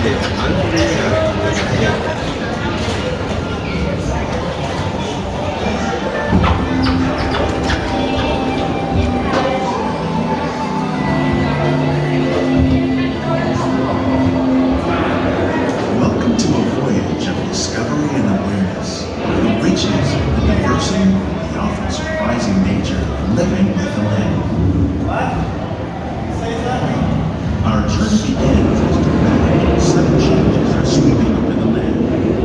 Welcome to a voyage of discovery and awareness, the riches, the diversity, the often surprising nature of living with the land. Our journey begins as dramatic and sudden changes are sweeping over the land.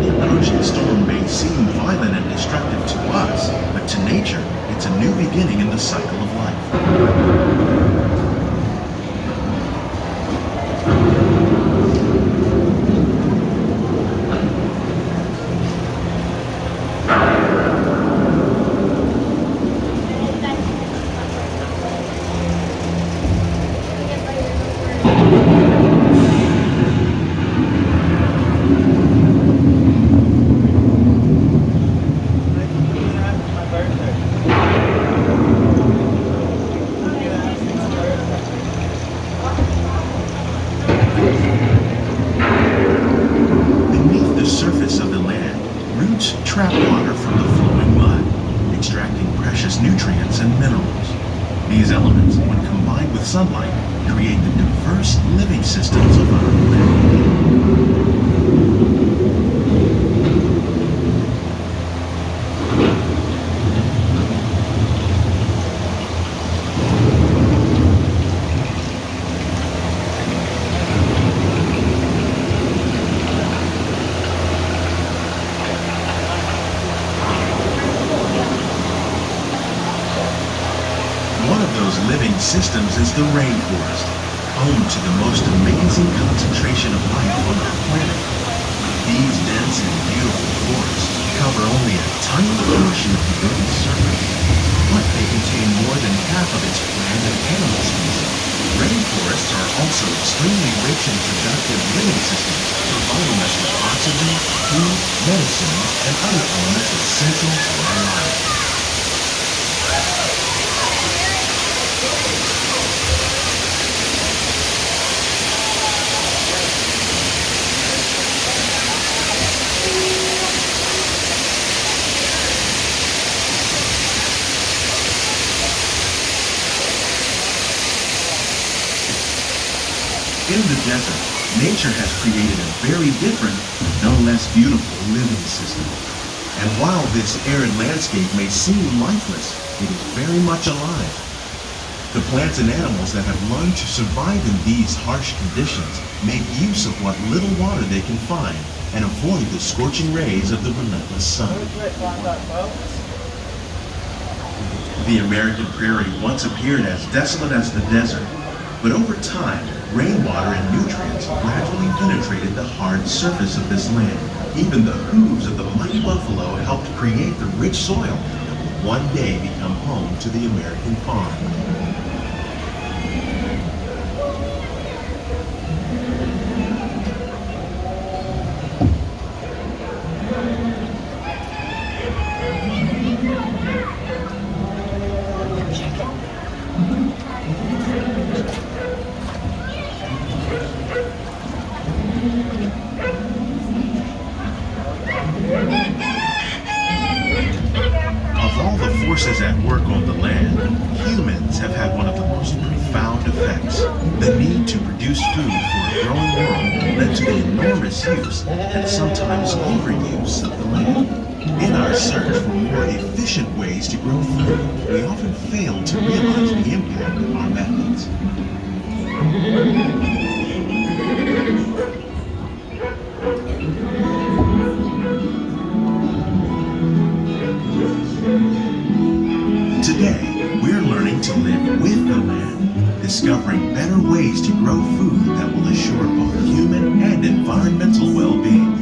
The approaching storm may seem violent and destructive to us, but to nature, it's a new beginning in the cycle of life. Beneath the surface of the land, roots trap water from the flowing mud, extracting precious nutrients and minerals. These elements, when combined with sunlight, create the diverse living systems of our land. One of those living systems is the rainforest, home to the most amazing concentration of life on our planet. These dense and beautiful forests cover only a tiny portion of the Earth's surface, but they contain more than half of its plant and animal species. Rainforests are also extremely rich and productive living systems, providing us with oxygen, food, medicine, and other elements essential to our lives. In the desert, nature has created a very different, no less beautiful living system. And while this arid landscape may seem lifeless, it is very much alive. The plants and animals that have learned to survive in these harsh conditions make use of what little water they can find and avoid the scorching rays of the relentless sun. The American prairie once appeared as desolate as the desert, but over time, rainwater and nutrients gradually penetrated the hard surface of this land. Even the hooves of the mighty buffalo helped create the rich soil that will one day become home to the American farm. Forces at work on the land, humans have had one of the most profound effects. The need to produce food for a growing world led to the enormous use and sometimes overuse of the land. In our search for more efficient ways to grow food, we often fail to realize the impact of our methods. Today, we're learning to live with the land, discovering better ways to grow food that will assure both human and environmental well-being.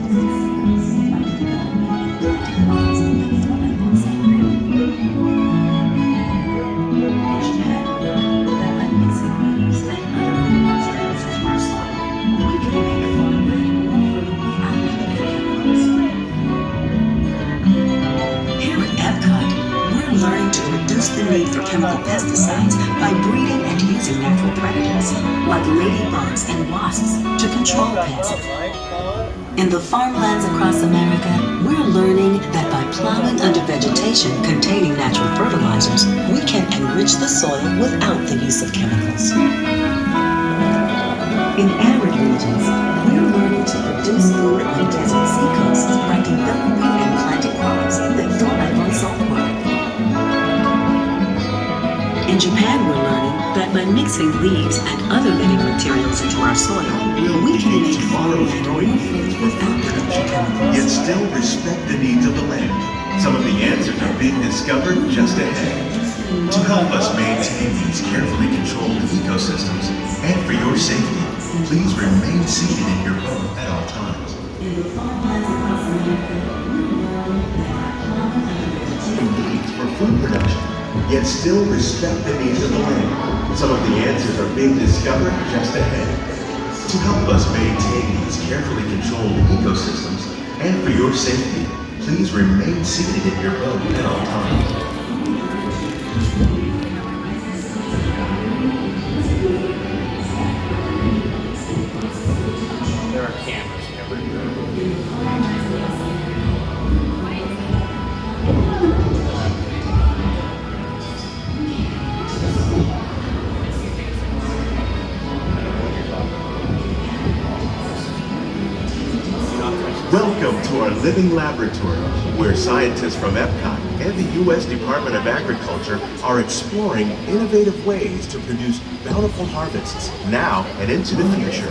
Learning to reduce the need for chemical pesticides by breeding and using natural predators, like ladybugs and wasps, to control pests. In the farmlands across America, we're learning that by plowing under vegetation containing natural fertilizers, we can enrich the soil without the use of chemicals. In arid regions, we're learning to produce food on desert seacoasts by developing and planting crops that thrive on saltwater. In Japan, we're learning that by mixing leaves and other living materials into our soil, we can make tomorrow's growing food without production chemicals. Yet still respect the needs of the land. Some of the answers are being discovered just ahead. To help us maintain these carefully controlled ecosystems, and for your safety, please remain seated in your boat at all times. Needs for food production, yet still respect the needs of the land. Some of the answers are being discovered just ahead. To help us maintain these carefully controlled ecosystems, and for your safety, please remain seated in your boat at all times. There are cameras everywhere. Welcome to our living laboratory, where scientists from Epcot and the U.S. Department of Agriculture are exploring innovative ways to produce bountiful harvests now and into the future.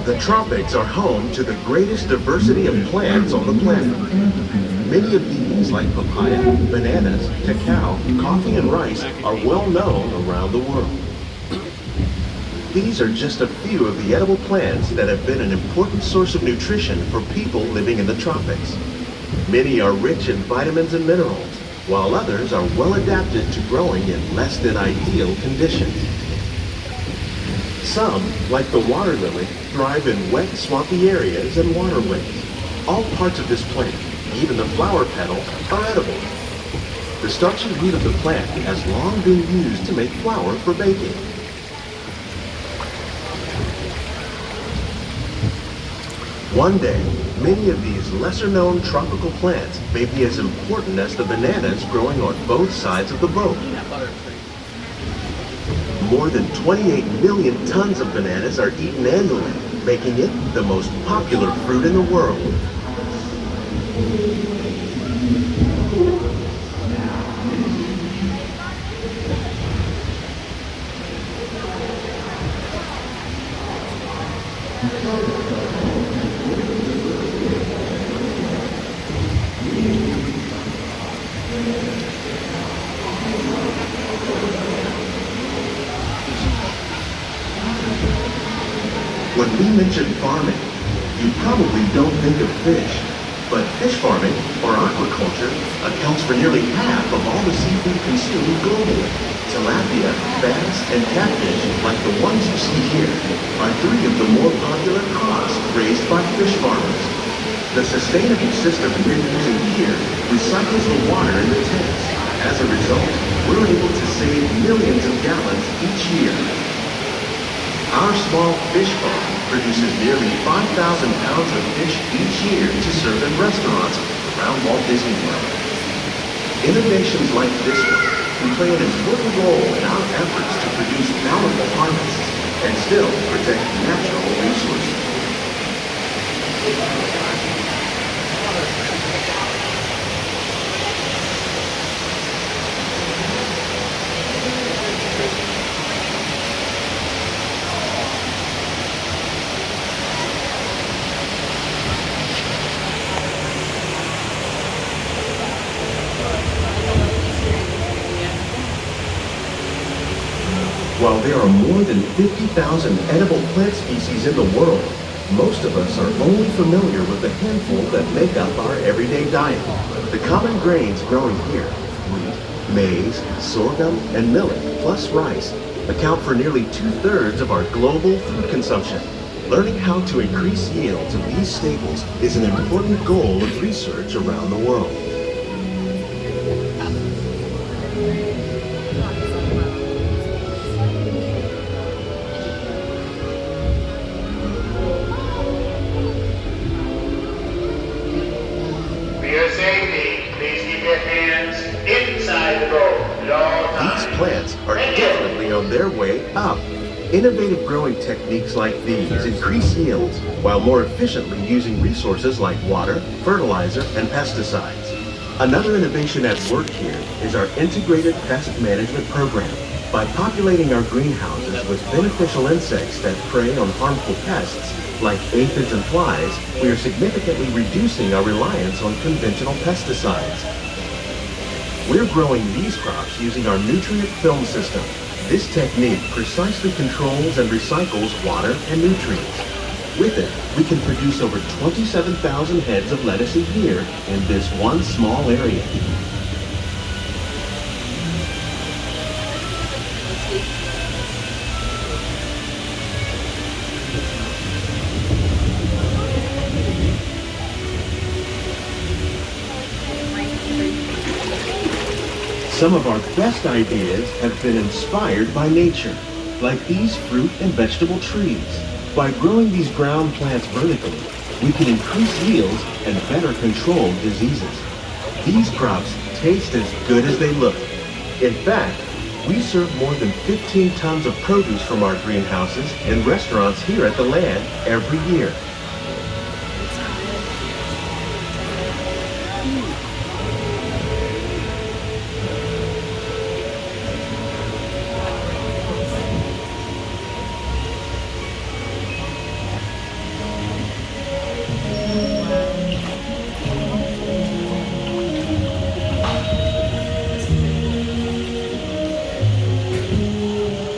The tropics are home to the greatest diversity of plants on the planet. Many of these, like papaya, bananas, cacao, coffee, and rice, are well known around the world. These are just a few of the edible plants that have been an important source of nutrition for people living in the tropics. Many are rich in vitamins and minerals, while others are well adapted to growing in less than ideal conditions. Some, like the water lily, thrive in wet, swampy areas and waterways. All parts of this plant, even the flower petals, are edible. The starchy root of the plant has long been used to make flour for baking. One day, many of these lesser-known tropical plants may be as important as the bananas growing on both sides of the boat. More than 28 million tons of bananas are eaten annually, making it the most popular fruit in the world. When we mention farming, you probably don't think of fish, but fish farming, or aquaculture, accounts for nearly half of all the seafood consumed globally. Tilapia, bass, and catfish, like the ones you see here, are three of the more popular crops raised by fish farmers. The sustainable system we're using here recycles the water in the tanks. As a result, we're able to save millions of gallons each year. Our small fish farm produces nearly 5,000 pounds of fish each year to serve in restaurants around Walt Disney World. Innovations like this one can play an important role in our efforts to produce bountiful harvests and still protect natural resources. While there are more than 50,000 edible plant species in the world, most of us are only familiar with the handful that make up our everyday diet. The common grains growing here, wheat, maize, sorghum, and millet, plus rice, account for nearly 2/3 of our global food consumption. Learning how to increase yields of these staples is an important goal of research around the world. found their way up. Innovative growing techniques like these increase yields while more efficiently using resources like water, fertilizer, and pesticides. Another innovation at work here is our integrated pest management program. By populating our greenhouses with beneficial insects that prey on harmful pests, like aphids and flies, we are significantly reducing our reliance on conventional pesticides. We're growing these crops using our nutrient film system. This technique precisely controls and recycles water and nutrients. With it, we can produce over 27,000 heads of lettuce a year in this one small area. Some of our best ideas have been inspired by nature, like these fruit and vegetable trees. By growing these ground plants vertically, we can increase yields and better control diseases. These crops taste as good as they look. In fact, we serve more than 15 tons of produce from our greenhouses in restaurants here at the land every year.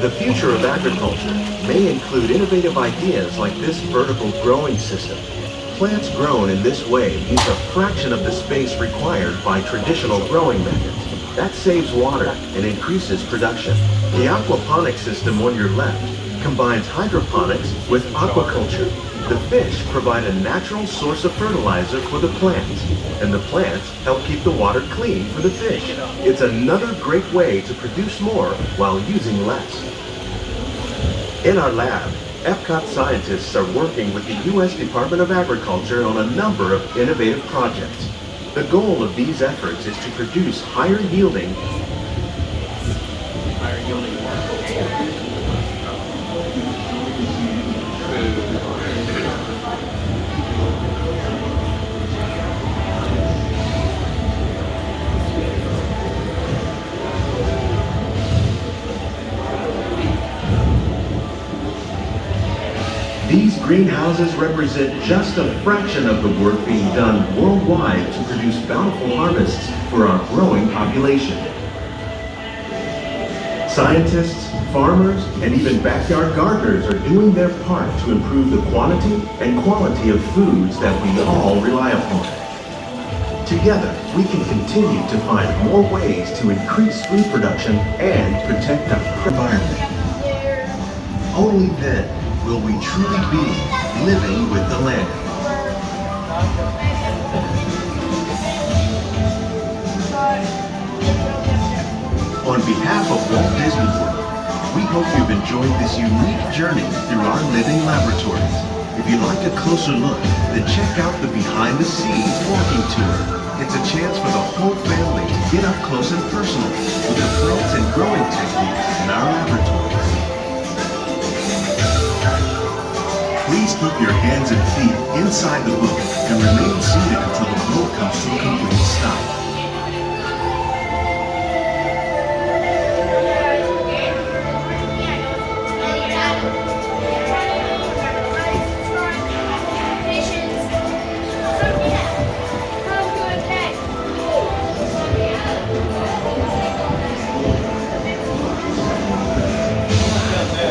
The future of agriculture may include innovative ideas like this vertical growing system. Plants grown in this way use a fraction of the space required by traditional growing methods. That saves water and increases production. The aquaponics system on your left combines hydroponics with aquaculture. The fish provide a natural source of fertilizer for the plants, and the plants help keep the water clean for the fish. It's another great way to produce more while using less. In our lab, Epcot scientists are working with the U.S. Department of Agriculture on a number of innovative projects. The goal of these efforts is to produce higher yielding These greenhouses represent just a fraction of the work being done worldwide to produce bountiful harvests for our growing population. Scientists, farmers, and even backyard gardeners are doing their part to improve the quantity and quality of foods that we all rely upon. Together, we can continue to find more ways to increase food production and protect our environment. Only then will we truly be living with the land. On behalf of Walt Disney World, we hope you've enjoyed this unique journey through our living laboratories. If you'd like a closer look, then check out the behind the scenes walking tour. It's a chance for the whole family to get up close and personal with the plants and growing techniques in our laboratories. Please keep your hands and feet inside the boat and remain seated until the boat comes to a complete stop.